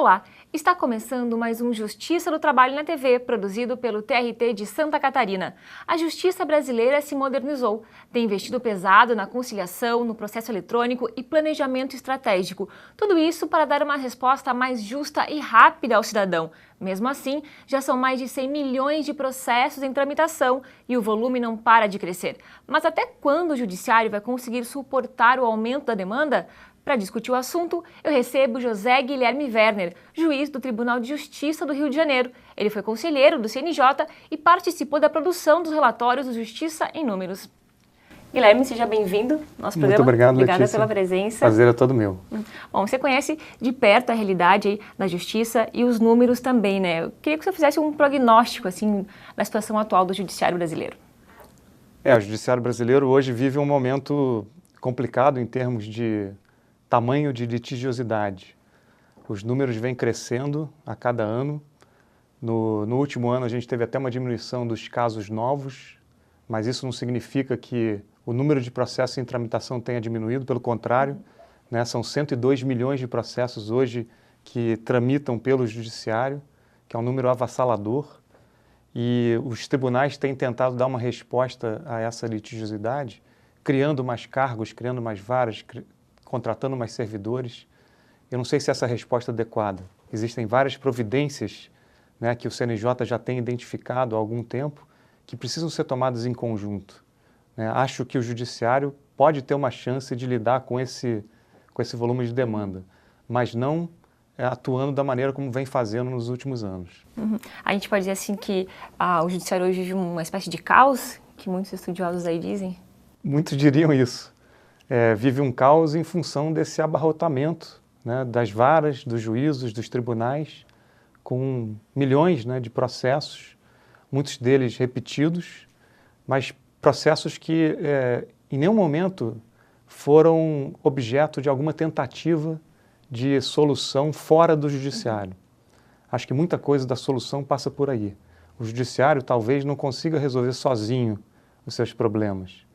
Olá, está começando mais um Justiça do Trabalho na TV, produzido pelo TRT de Santa Catarina. A justiça brasileira se modernizou, tem investido pesado na conciliação, no processo eletrônico e planejamento estratégico. Tudo isso para dar uma resposta mais justa e rápida ao cidadão. Mesmo assim, já são mais de 100 milhões de processos em tramitação e o volume não para de crescer. Mas até quando o judiciário vai conseguir suportar o aumento da demanda? Para discutir o assunto, eu recebo José Guilherme Werner, juiz do Tribunal de Justiça do Rio de Janeiro. Ele foi conselheiro do CNJ e participou da produção dos relatórios do Justiça em Números. Guilherme, seja bem-vindo ao nosso programa. Muito obrigado, Obrigada Letícia. pela presença. Prazer é todo meu. Bom, você conhece de perto a realidade aí da justiça e os números também, né? Eu queria que você fizesse um prognóstico, assim, da situação atual do judiciário brasileiro. O judiciário brasileiro hoje vive um momento complicado em termos de tamanho de litigiosidade. Os números vêm crescendo a cada ano. No último ano a gente teve até uma diminuição dos casos novos, mas isso não significa que o número de processos em tramitação tenha diminuído, pelo contrário, né, são 102 milhões de processos hoje que tramitam pelo judiciário, que é um número avassalador, e os tribunais têm tentado dar uma resposta a essa litigiosidade, criando mais cargos, criando mais varas, contratando mais servidores. Eu não sei se essa resposta é adequada. Existem várias providências, né, que o CNJ já tem identificado há algum tempo, que precisam ser tomadas em conjunto. Acho que o judiciário pode ter uma chance de lidar com esse volume de demanda, mas não atuando da maneira como vem fazendo nos últimos anos. A gente pode dizer assim que o judiciário hoje vive uma espécie de caos, que muitos estudiosos aí dizem? Muitos diriam isso. Vive um caos em função desse abarrotamento, né, das varas, dos juízos, dos tribunais, com milhões, né, de processos, muitos deles repetidos, mas processos que em nenhum momento foram objeto de alguma tentativa de solução fora do judiciário. Acho que muita coisa da solução passa por aí. O judiciário talvez não consiga resolver sozinho os seus problemas.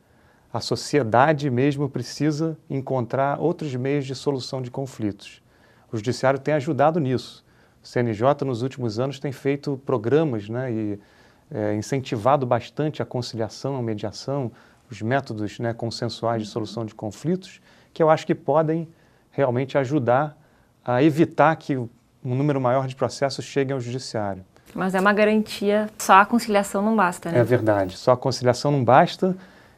A sociedade mesmo precisa encontrar outros meios de solução de conflitos. O judiciário tem ajudado nisso. O CNJ nos últimos anos tem feito programas, né, e incentivado bastante a conciliação, a mediação, os métodos, né, consensuais de solução de conflitos, que eu acho que podem realmente ajudar a evitar que um número maior de processos cheguem ao judiciário. Mas é uma garantia, só a conciliação não basta, né? É verdade, só a conciliação não basta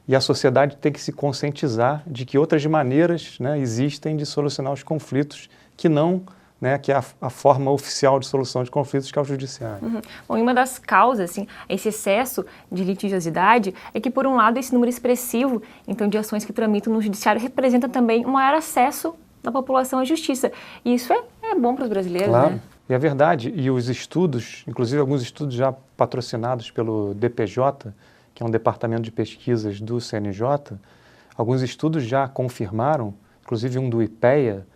e a sociedade tem que se conscientizar de que outras maneiras, né, existem de solucionar os conflitos que não, né, que é a forma oficial de solução de conflitos, que é o judiciário. Bom, e uma das causas, assim, esse excesso de litigiosidade é que, por um lado, esse número expressivo, então, de ações que tramitam no judiciário representa também um maior acesso da população à justiça. E isso é bom para os brasileiros, claro, né? E é verdade. E os estudos, inclusive alguns estudos já patrocinados pelo DPJ, que é um departamento de pesquisas do CNJ, alguns estudos já confirmaram, inclusive um do IPEA,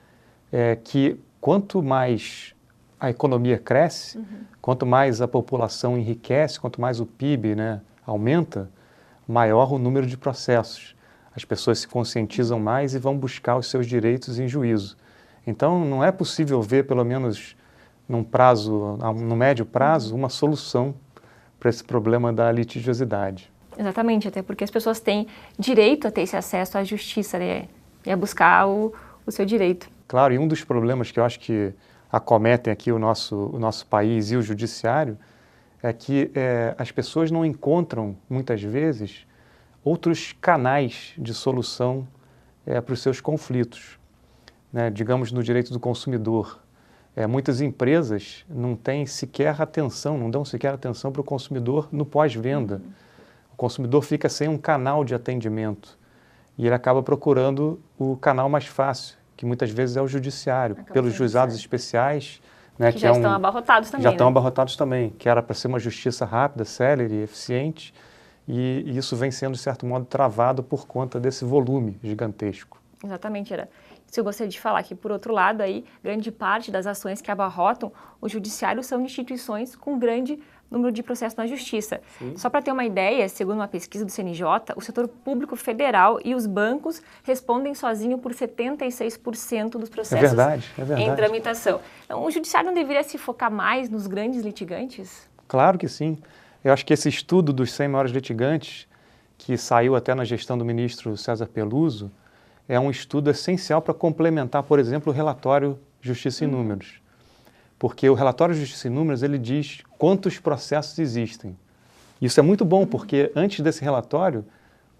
que quanto mais a economia cresce, quanto mais a população enriquece, quanto mais o PIB, né, aumenta, maior o número de processos. As pessoas se conscientizam mais e vão buscar os seus direitos em juízo. Então, não é possível ver, pelo menos no médio prazo, uma solução para esse problema da litigiosidade. Exatamente, até porque as pessoas têm direito a ter esse acesso à justiça, né, e a buscar o seu direito. Claro, e um dos problemas que eu acho que acometem aqui o nosso país e o judiciário é que as pessoas não encontram, muitas vezes, outros canais de solução para os seus conflitos. Né? Digamos, no direito do consumidor. Muitas empresas não têm sequer atenção, não dão sequer atenção para o consumidor no pós-venda. O consumidor fica sem um canal de atendimento e ele acaba procurando o canal mais fácil, que muitas vezes é o judiciário, pelos juizados especiais. Né, que já estão abarrotados também. Já estão abarrotados também, que era para ser uma justiça rápida, célere, eficiente, e isso vem sendo, de certo modo, travado por conta desse volume gigantesco. Exatamente, era. Se eu gostaria de falar que, por outro lado, aí, grande parte das ações que abarrotam o judiciário são instituições com grande número de processos na Justiça. Sim. Só para ter uma ideia, segundo uma pesquisa do CNJ, o setor público federal e os bancos respondem sozinho por 76% dos processos em tramitação. Então, o Judiciário não deveria se focar mais nos grandes litigantes? Claro que sim. Eu acho que esse estudo dos 100 maiores litigantes, que saiu até na gestão do ministro César Peluso, é um estudo essencial para complementar, por exemplo, o relatório Justiça em Números. Porque o relatório Justiça em Números, ele diz quantos processos existem. Isso é muito bom, porque antes desse relatório,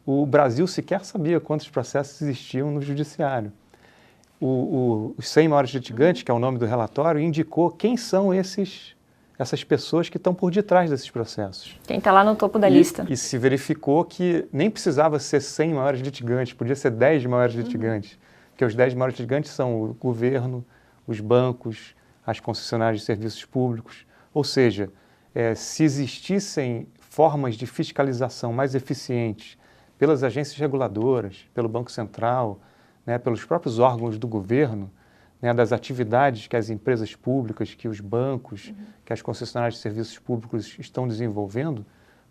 o Brasil sequer sabia quantos processos existiam no judiciário. Os 100 maiores litigantes, que é o nome do relatório, indicou quem são essas pessoas que estão por detrás desses processos. Quem está lá no topo da lista. E se verificou que nem precisava ser 100 maiores litigantes, podia ser 10 maiores litigantes, porque os 10 maiores litigantes são o governo, os bancos, as concessionárias de serviços públicos. Ou seja, se existissem formas de fiscalização mais eficientes pelas agências reguladoras, pelo Banco Central, né, pelos próprios órgãos do governo, né, das atividades que as empresas públicas, que os bancos, que as concessionárias de serviços públicos estão desenvolvendo,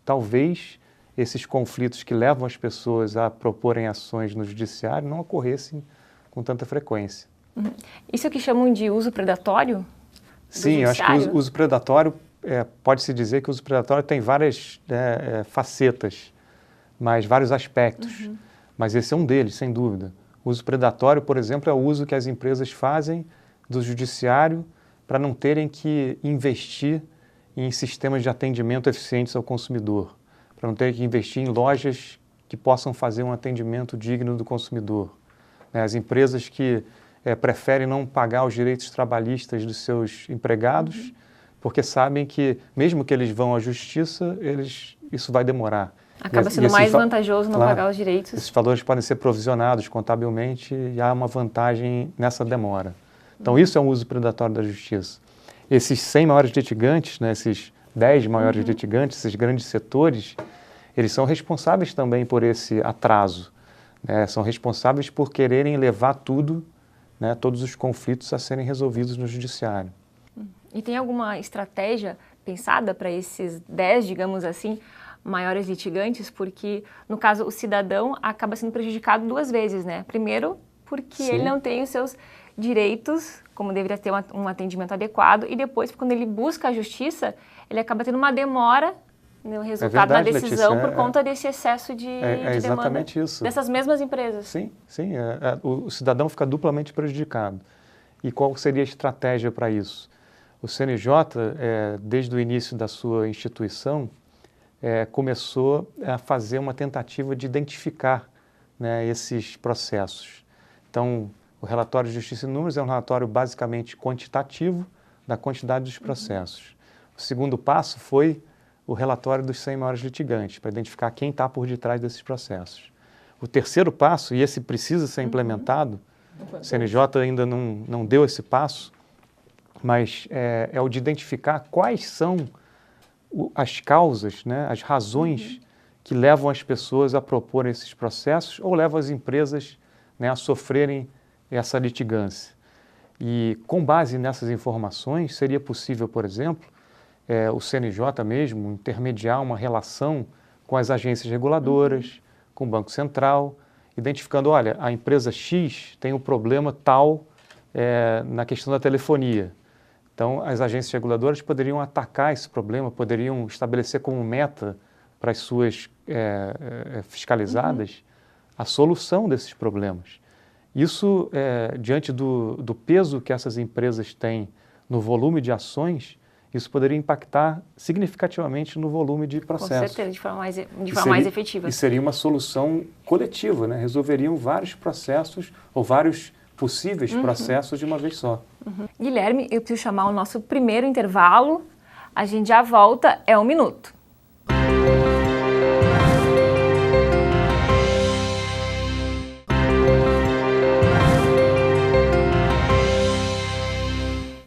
talvez esses conflitos que levam as pessoas a proporem ações no judiciário não ocorressem com tanta frequência. Isso é o que chamam de uso predatório? Sim, eu acho que o uso predatório, pode-se dizer que o uso predatório tem várias facetas, vários aspectos, mas esse é um deles, sem dúvida. O uso predatório, por exemplo, é o uso que as empresas fazem do judiciário para não terem que investir em sistemas de atendimento eficientes ao consumidor, para não terem que investir em lojas que possam fazer um atendimento digno do consumidor. As empresas que preferem não pagar os direitos trabalhistas dos seus empregados, porque sabem que, mesmo que eles vão à justiça, isso vai demorar. Acaba sendo mais vantajoso não pagar os direitos. Esses valores podem ser provisionados contabilmente e há uma vantagem nessa demora. Então, isso é um uso predatório da justiça. Esses 100 maiores litigantes, né, esses 10 maiores litigantes, esses grandes setores, eles são responsáveis também por esse atraso. Né, são responsáveis por quererem levar tudo, né, todos os conflitos a serem resolvidos no judiciário. E tem alguma estratégia pensada para esses 10, digamos assim, maiores litigantes? Porque, no caso, o cidadão acaba sendo prejudicado duas vezes, né? Primeiro, porque ele não tem os seus direitos, como deveria ter um atendimento adequado, e depois, quando ele busca a justiça, ele acaba tendo uma demora no resultado da decisão, Letícia, por conta desse excesso de demanda dessas mesmas empresas. Sim, o cidadão fica duplamente prejudicado. E qual seria a estratégia para isso? O CNJ, desde o início da sua instituição, começou a fazer uma tentativa de identificar, né, esses processos. Então, o relatório de Justiça e Números é um relatório basicamente quantitativo da quantidade dos processos. O segundo passo foi o relatório dos 100 maiores litigantes, para identificar quem está por detrás desses processos. O terceiro passo, e esse precisa ser implementado, o CNJ ainda não deu esse passo, mas é o de identificar quais são as causas, né, as razões que levam as pessoas a propor esses processos ou levam as empresas, né, a sofrerem essa litigância. E com base nessas informações, seria possível, por exemplo, o CNJ mesmo intermediar uma relação com as agências reguladoras, com o Banco Central, identificando, olha, a empresa X tem um problema tal na questão da telefonia. Então, as agências reguladoras poderiam atacar esse problema, poderiam estabelecer como meta para as suas fiscalizadas a solução desses problemas. Isso, diante do peso que essas empresas têm no volume de ações, isso poderia impactar significativamente no volume de processos. Com certeza, de forma mais efetiva. E seria uma solução coletiva, né? Resolveriam vários processos ou vários possíveis processos de uma vez só. Guilherme, eu preciso chamar o nosso primeiro intervalo. A gente já volta, 1 minuto.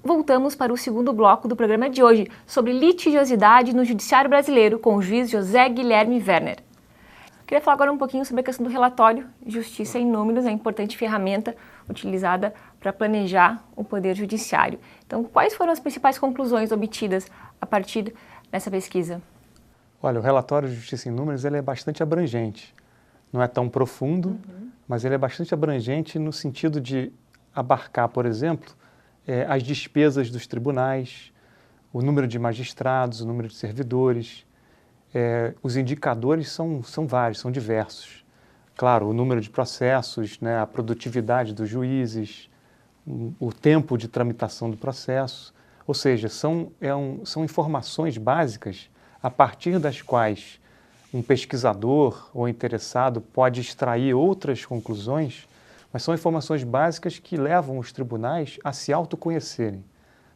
Voltamos para o segundo bloco do programa de hoje, sobre litigiosidade no Judiciário Brasileiro, com o juiz José Guilherme Werner. Queria falar agora um pouquinho sobre a questão do relatório Justiça em Números, a importante ferramenta utilizada para planejar o Poder Judiciário. Então, quais foram as principais conclusões obtidas a partir nessa pesquisa? Olha, o relatório de Justiça em Números ele é bastante abrangente. Não é tão profundo, mas ele é bastante abrangente no sentido de abarcar, por exemplo, as despesas dos tribunais, o número de magistrados, o número de servidores. Os indicadores são vários, são diversos. Claro, o número de processos, né, a produtividade dos juízes, o tempo de tramitação do processo. Ou seja, são informações básicas a partir das quais um pesquisador ou interessado pode extrair outras conclusões, mas são informações básicas que levam os tribunais a se autoconhecerem.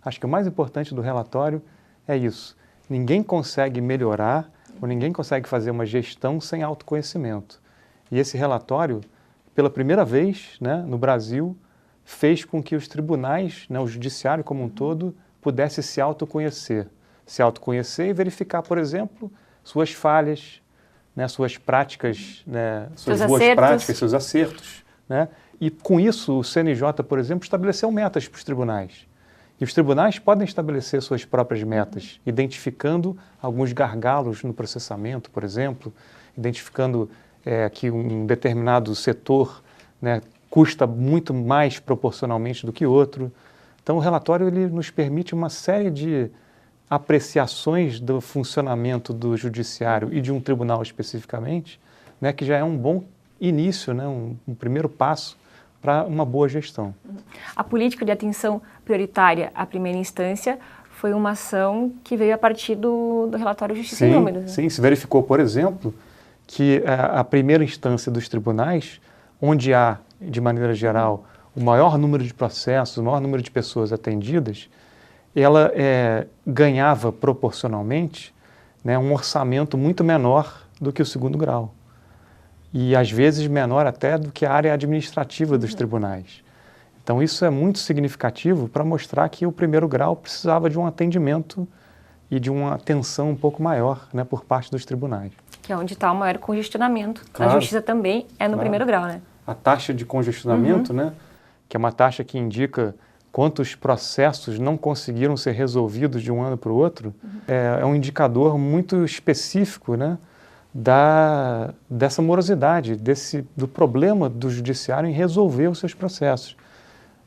Acho que o mais importante do relatório é isso. Ninguém consegue melhorar ou ninguém consegue fazer uma gestão sem autoconhecimento. E esse relatório, pela primeira vez, né, no Brasil, fez com que os tribunais, né, o judiciário como um todo, pudesse se autoconhecer e verificar, por exemplo, suas falhas, né, suas práticas, né, suas boas práticas, seus acertos, né? E com isso o CNJ, por exemplo, estabeleceu metas para os tribunais. E os tribunais podem estabelecer suas próprias metas, identificando alguns gargalos no processamento, por exemplo, identificando que um determinado setor, né, custa muito mais proporcionalmente do que outro. Então, o relatório ele nos permite uma série de apreciações do funcionamento do judiciário e de um tribunal especificamente, né, que já é um bom início, né, um primeiro passo para uma boa gestão. A política de atenção prioritária à primeira instância foi uma ação que veio a partir do relatório Justiça em Números. Né? Sim, se verificou, por exemplo, que a primeira instância dos tribunais, onde há, de maneira geral, o maior número de processos, o maior número de pessoas atendidas, ela ganhava proporcionalmente, né, um orçamento muito menor do que o segundo grau. E às vezes menor até do que a área administrativa dos tribunais. Então isso é muito significativo para mostrar que o primeiro grau precisava de um atendimento e de uma atenção um pouco maior, né, por parte dos tribunais. Que é onde está o maior congestionamento. Claro. A justiça também é no primeiro grau, né? A taxa de congestionamento, né, que é uma taxa que indica quantos processos não conseguiram ser resolvidos de um ano para o outro, é um indicador muito específico, né, dessa morosidade, do problema do judiciário em resolver os seus processos.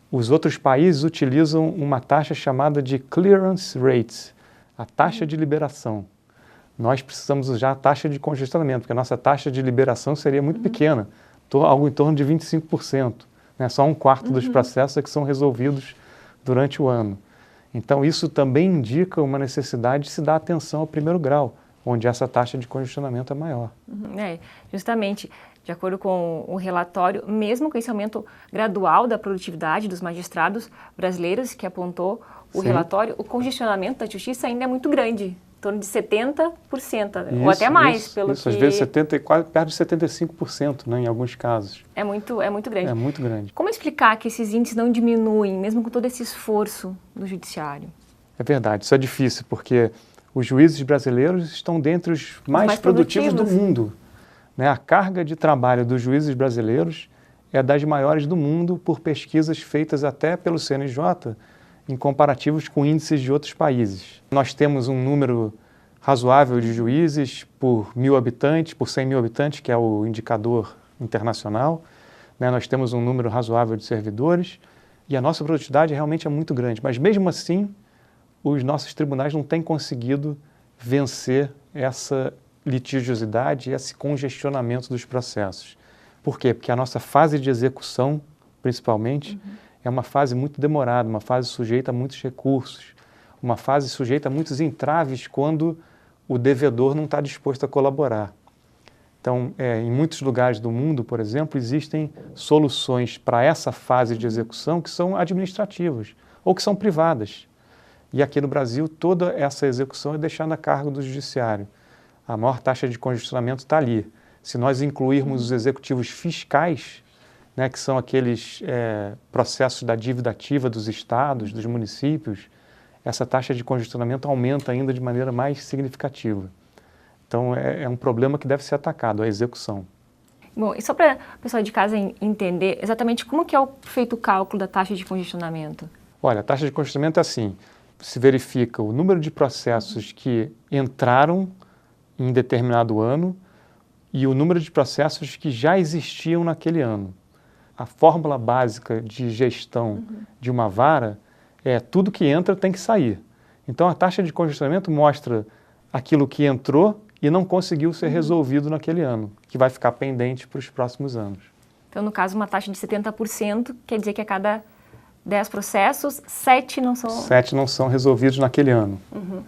Os outros países utilizam uma taxa chamada de clearance rate, a taxa de liberação. Nós precisamos usar a taxa de congestionamento, porque a nossa taxa de liberação seria muito pequena, algo em torno de 25%. Né? Só um quarto dos processos é que são resolvidos durante o ano. Então, isso também indica uma necessidade de se dar atenção ao primeiro grau, onde essa taxa de congestionamento é maior. Justamente, de acordo com o relatório, mesmo com esse aumento gradual da produtividade dos magistrados brasileiros, que apontou o relatório, o congestionamento da justiça ainda é muito grande, em torno de 70%, ou até mais. Isso, às vezes perto de 75%, né, em alguns casos. É muito grande. É muito grande. Como explicar que esses índices não diminuem, mesmo com todo esse esforço do judiciário? É verdade, isso é difícil, porque os juízes brasileiros estão dentre os mais produtivos do mundo. Né? A carga de trabalho dos juízes brasileiros é das maiores do mundo por pesquisas feitas até pelo CNJ em comparativos com índices de outros países. Nós temos um número razoável de juízes por 1.000 habitantes, por 100 mil habitantes, que é o indicador internacional. Né? Nós temos um número razoável de servidores e a nossa produtividade realmente é muito grande. Mas mesmo assim, os nossos tribunais não têm conseguido vencer essa litigiosidade e esse congestionamento dos processos. Por quê? Porque a nossa fase de execução, principalmente, é uma fase muito demorada, uma fase sujeita a muitos recursos, uma fase sujeita a muitos entraves quando o devedor não está disposto a colaborar. Então, em muitos lugares do mundo, por exemplo, existem soluções para essa fase de execução que são administrativas ou que são privadas. E aqui no Brasil, toda essa execução é deixada a cargo do judiciário. A maior taxa de congestionamento está ali. Se nós incluirmos os executivos fiscais, né, que são aqueles processos da dívida ativa dos estados, dos municípios, essa taxa de congestionamento aumenta ainda de maneira mais significativa. Então, é um problema que deve ser atacado, a execução. Bom, e só para o pessoal de casa entender exatamente como que é feito o cálculo da taxa de congestionamento? Olha, a taxa de congestionamento é assim, se verifica o número de processos que entraram em determinado ano e o número de processos que já existiam naquele ano. A fórmula básica de gestão de uma vara é tudo que entra tem que sair. Então, a taxa de congestionamento mostra aquilo que entrou e não conseguiu ser resolvido naquele ano, que vai ficar pendente para os próximos anos. Então, no caso, uma taxa de 70% quer dizer que a cada 10 processos, 7 não são... 7 não são resolvidos naquele ano.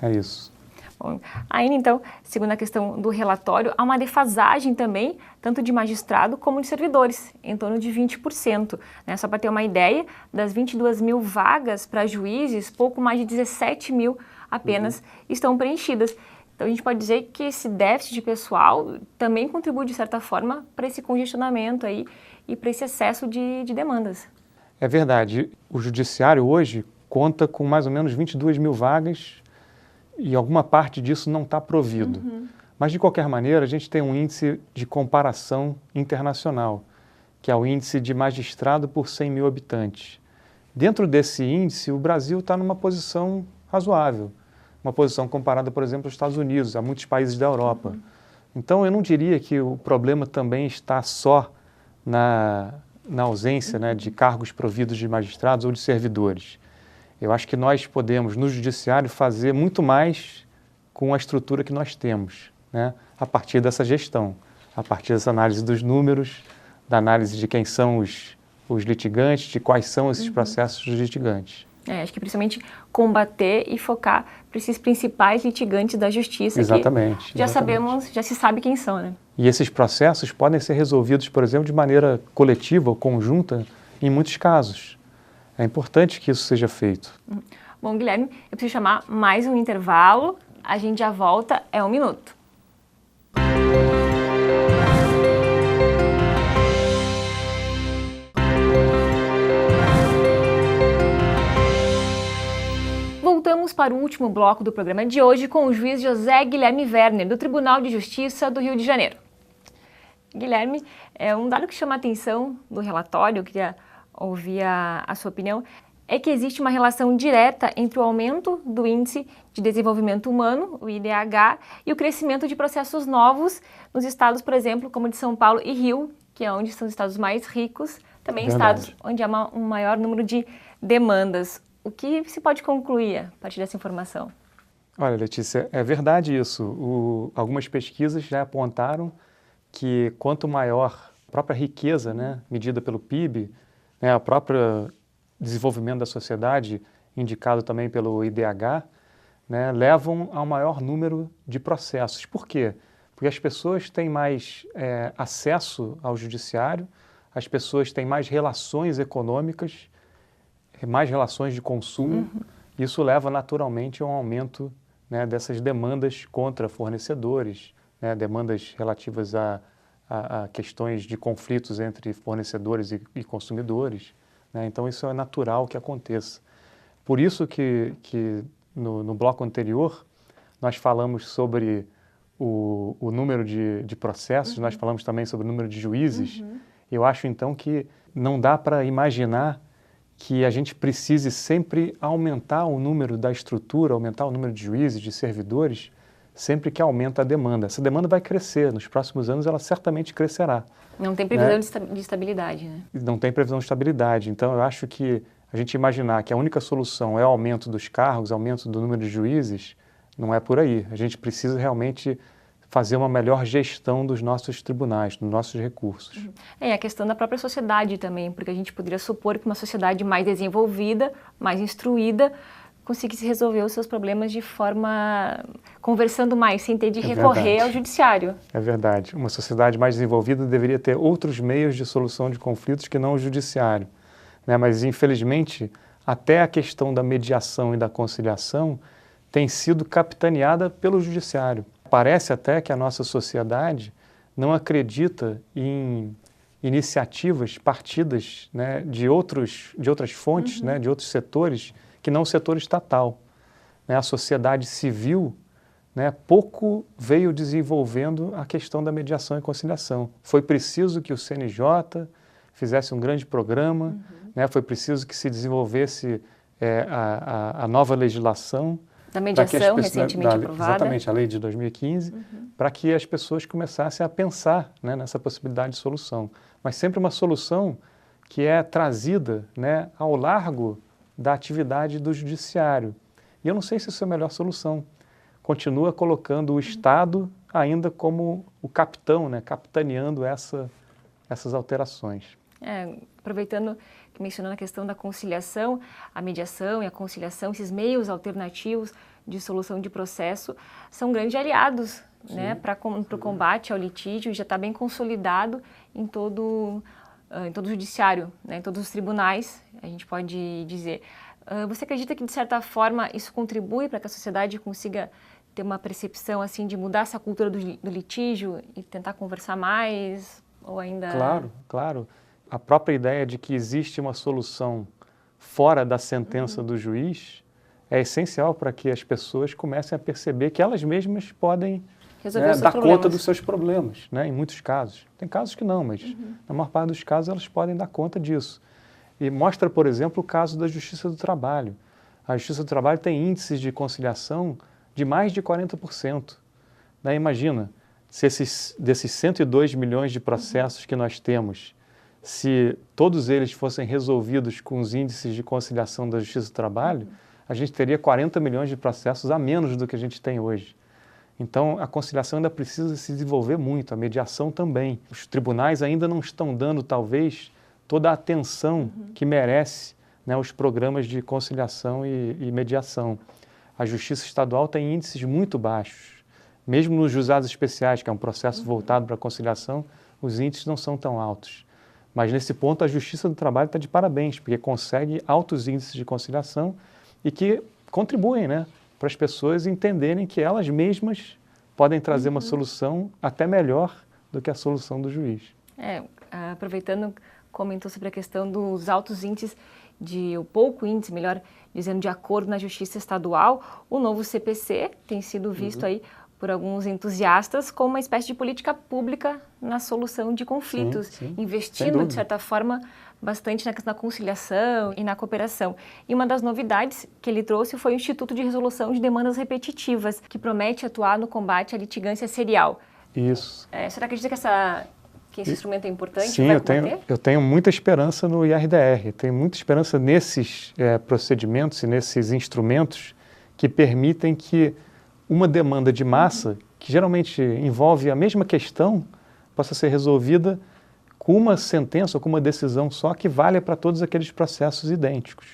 É isso. Bom, ainda então, segundo a questão do relatório, há uma defasagem também, tanto de magistrado como de servidores, em torno de 20%. Né? Só para ter uma ideia, das 22 mil vagas para juízes, pouco mais de 17 mil apenas estão preenchidas. Então, a gente pode dizer que esse déficit de pessoal também contribui, de certa forma, para esse congestionamento aí e para esse excesso de demandas. É verdade. O judiciário hoje conta com mais ou menos 22 mil vagas e alguma parte disso não está provido. Mas, de qualquer maneira, a gente tem um índice de comparação internacional, que é o índice de magistrado por 100 mil habitantes. Dentro desse índice, o Brasil está numa posição razoável, uma posição comparada, por exemplo, aos Estados Unidos, a muitos países da Europa. Então, eu não diria que o problema também está só na ausência, né, de cargos providos de magistrados ou de servidores. Eu acho que nós podemos, no judiciário, fazer muito mais com a estrutura que nós temos, né, a partir dessa gestão, a partir dessa análise dos números, da análise de quem são os litigantes, de quais são esses processos dos litigantes. Acho que principalmente combater e focar para esses principais litigantes da justiça. Exatamente. Que já se sabe quem são, né? E esses processos podem ser resolvidos, por exemplo, de maneira coletiva ou conjunta em muitos casos. É importante que isso seja feito. Bom, Guilherme, eu preciso chamar mais um intervalo. A gente já volta, é 1 minuto. Voltamos para o último bloco do programa de hoje com o juiz José Guilherme Werner, do Tribunal de Justiça do Rio de Janeiro. Guilherme, um dado que chama a atenção do relatório, eu queria ouvir a sua opinião, é que existe uma relação direta entre o aumento do Índice de Desenvolvimento Humano, o IDH, e o crescimento de processos novos nos estados, por exemplo, como de São Paulo e Rio, que é onde são os estados mais ricos, também estados onde há um maior número de demandas. O que se pode concluir a partir dessa informação? Olha, Letícia, é verdade isso. Algumas pesquisas já apontaram que quanto maior a própria riqueza, né, medida pelo PIB, né, a própria desenvolvimento da sociedade, indicado também pelo IDH, né, levam a um maior número de processos. Por quê? Porque as pessoas têm mais acesso ao judiciário, as pessoas têm mais relações econômicas, mais relações de consumo. Isso leva naturalmente a um aumento, né, dessas demandas contra fornecedores, né, demandas relativas a questões de conflitos entre fornecedores e consumidores. Né? Então, isso é natural que aconteça. Por isso que no bloco anterior, nós falamos sobre o número de processos, nós falamos também sobre o número de juízes. Eu acho, então, que não dá para imaginar que a gente precise sempre aumentar o número da estrutura, aumentar o número de juízes, de servidores, sempre que aumenta a demanda. Essa demanda vai crescer, nos próximos anos ela certamente crescerá. Não tem previsão, né, de estabilidade, né? Não tem previsão de estabilidade. Então, eu acho que a gente imaginar que a única solução é o aumento dos cargos, aumento do número de juízes, não é por aí. A gente precisa realmente fazer uma melhor gestão dos nossos tribunais, dos nossos recursos. É a questão da própria sociedade também, porque a gente poderia supor que uma sociedade mais desenvolvida, mais instruída, conseguisse resolver os seus problemas de forma conversando mais, sem ter de recorrer ao judiciário. É verdade. Uma sociedade mais desenvolvida deveria ter outros meios de solução de conflitos que não o judiciário. Né? Mas, infelizmente, até a questão da mediação e da conciliação tem sido capitaneada pelo judiciário. Parece até que a nossa sociedade não acredita em iniciativas partidas, né, de outras fontes, né, de outros setores, que não o setor estatal. Né? A sociedade civil, né, pouco veio desenvolvendo a questão da mediação e conciliação. Foi preciso que o CNJ fizesse um grande programa, né, foi preciso que se desenvolvesse a nova legislação da mediação recentemente aprovada. Exatamente, a lei de 2015, para que as pessoas começassem a pensar, né, nessa possibilidade de solução. Mas sempre uma solução que é trazida, né, ao largo da atividade do judiciário. E eu não sei se isso é a melhor solução. Continua colocando o Estado ainda como o capitão, né, capitaneando essas alterações. Aproveitando que mencionando a questão da conciliação, a mediação e a conciliação, esses meios alternativos de solução de processo são grandes aliados, né, para o combate ao litígio, já está bem consolidado em todo o judiciário, né, em todos os tribunais, a gente pode dizer. Você acredita que, de certa forma, isso contribui para que a sociedade consiga ter uma percepção assim de mudar essa cultura do litígio e tentar conversar mais, ou ainda... Claro, claro. A própria ideia de que existe uma solução fora da sentença do juiz é essencial para que as pessoas comecem a perceber que elas mesmas podem dar conta dos seus problemas, né, em muitos casos. Tem casos que não, mas na maior parte dos casos elas podem dar conta disso. E mostra, por exemplo, o caso da Justiça do Trabalho. A Justiça do Trabalho tem índices de conciliação de mais de 40%. Né? Imagina, se desses 102 milhões de processos que nós temos, se todos eles fossem resolvidos com os índices de conciliação da Justiça do Trabalho, a gente teria 40 milhões de processos a menos do que a gente tem hoje. Então, a conciliação ainda precisa se desenvolver muito, a mediação também. Os tribunais ainda não estão dando, talvez, toda a atenção que merece, né, os programas de conciliação e mediação. A Justiça Estadual tem índices muito baixos. Mesmo nos juizados especiais, que é um processo voltado para a conciliação, os índices não são tão altos. Mas, nesse ponto, a Justiça do Trabalho está de parabéns, porque consegue altos índices de conciliação e que contribuem, né, para as pessoas entenderem que elas mesmas podem trazer uma solução até melhor do que a solução do juiz. Aproveitando, comentou sobre a questão dos altos índices, o pouco índice, melhor dizendo, de acordo na Justiça Estadual, o novo CPC tem sido visto aí por alguns entusiastas como uma espécie de política pública na solução de conflitos, investindo, de certa forma, bastante na conciliação e na cooperação. E uma das novidades que ele trouxe foi o Instituto de Resolução de Demandas Repetitivas, que promete atuar no combate à litigância serial. Isso. Você acredita que esse instrumento é importante? Sim, eu tenho muita esperança no IRDR, tenho muita esperança nesses procedimentos e nesses instrumentos que permitem que uma demanda de massa, que geralmente envolve a mesma questão, possa ser resolvida com uma sentença ou com uma decisão só que valha para todos aqueles processos idênticos.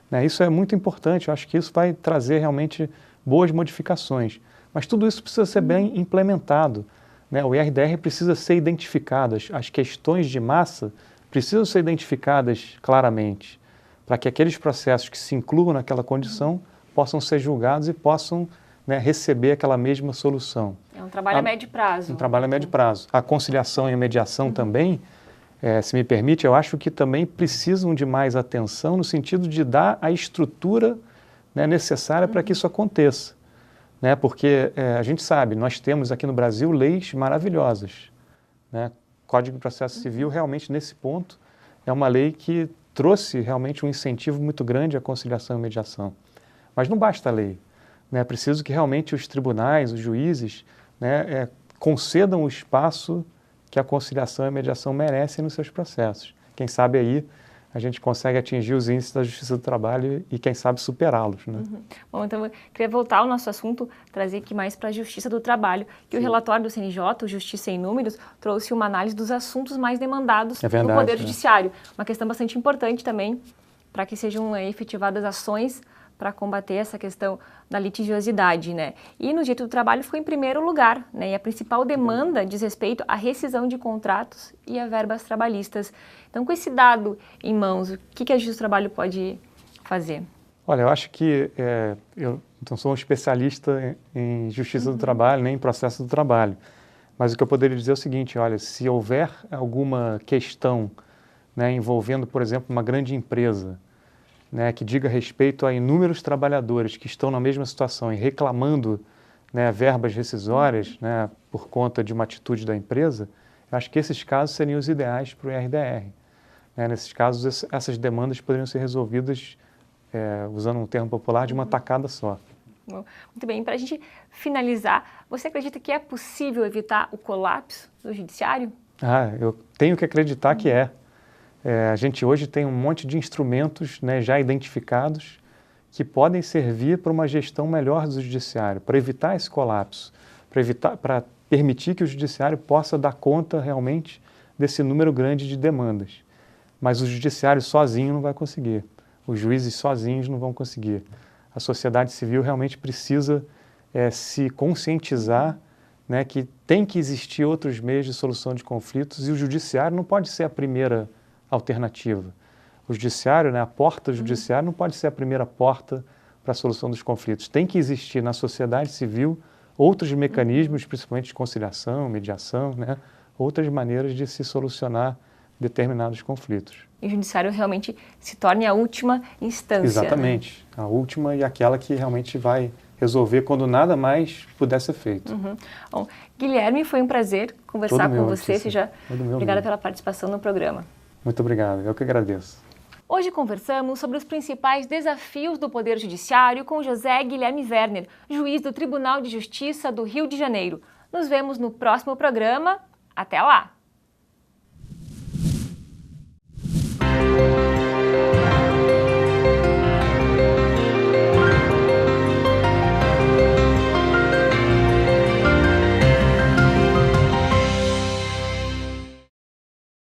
Né? Isso é muito importante, eu acho que isso vai trazer realmente boas modificações. Mas tudo isso precisa ser bem implementado. Né? O IRDR precisa ser identificado, as questões de massa precisam ser identificadas claramente, para que aqueles processos que se incluam naquela condição possam ser julgados e possam, né, receber aquela mesma solução. É um trabalho a médio prazo. Um trabalho a médio prazo. A conciliação e a mediação também, se me permite, eu acho que também precisam de mais atenção no sentido de dar a estrutura, né, necessária para que isso aconteça. Né? Porque a gente sabe, nós temos aqui no Brasil leis maravilhosas. Né? Código de Processo Civil, realmente, nesse ponto, é uma lei que trouxe realmente um incentivo muito grande à conciliação e mediação. Mas não basta a lei. É preciso que realmente os tribunais, os juízes, né, concedam o espaço que a conciliação e a mediação merecem nos seus processos. Quem sabe aí a gente consegue atingir os índices da Justiça do Trabalho e, quem sabe, superá-los. Né? Bom, então eu queria voltar ao nosso assunto, trazer aqui mais para a Justiça do Trabalho, que o relatório do CNJ, o Justiça em Números, trouxe uma análise dos assuntos mais demandados no Poder Judiciário. Uma questão bastante importante também, para que sejam efetivadas ações para combater essa questão da litigiosidade, né? E no Direito do Trabalho ficou em primeiro lugar, né? E a principal demanda diz respeito à rescisão de contratos e a verbas trabalhistas. Então, com esse dado em mãos, o que a Justiça do Trabalho pode fazer? Olha, eu acho que eu não sou um especialista em Justiça do Trabalho, nem em processo do trabalho, mas o que eu poderia dizer é o seguinte, olha, se houver alguma questão, né, envolvendo, por exemplo, uma grande empresa, né, que diga respeito a inúmeros trabalhadores que estão na mesma situação e reclamando, né, verbas rescisórias, né, por conta de uma atitude da empresa, eu acho que esses casos seriam os ideais para o IRDR. Nesses casos, essas demandas poderiam ser resolvidas usando um termo popular, de uma tacada só. Muito bem, para a gente finalizar, você acredita que é possível evitar o colapso do judiciário? Eu tenho que acreditar que é. A gente hoje tem um monte de instrumentos, né, já identificados que podem servir para uma gestão melhor do judiciário, para evitar esse colapso, para permitir que o judiciário possa dar conta realmente desse número grande de demandas. Mas o judiciário sozinho não vai conseguir, os juízes sozinhos não vão conseguir. A sociedade civil realmente precisa se conscientizar, né, que tem que existir outros meios de solução de conflitos e o judiciário não pode ser a primeira alternativa. O judiciário, né, a porta do judiciário não pode ser a primeira porta para a solução dos conflitos. Tem que existir na sociedade civil outros mecanismos, principalmente de conciliação, mediação, né, outras maneiras de se solucionar determinados conflitos. E o judiciário realmente se torne a última instância. Exatamente, né? A última e aquela que realmente vai resolver quando nada mais puder ser feito. Bom, Guilherme, foi um prazer conversar com você. Seja obrigada pela participação no programa. Muito obrigado, eu que agradeço. Hoje conversamos sobre os principais desafios do Poder Judiciário com José Guilherme Werner, juiz do Tribunal de Justiça do Rio de Janeiro. Nos vemos no próximo programa. Até lá!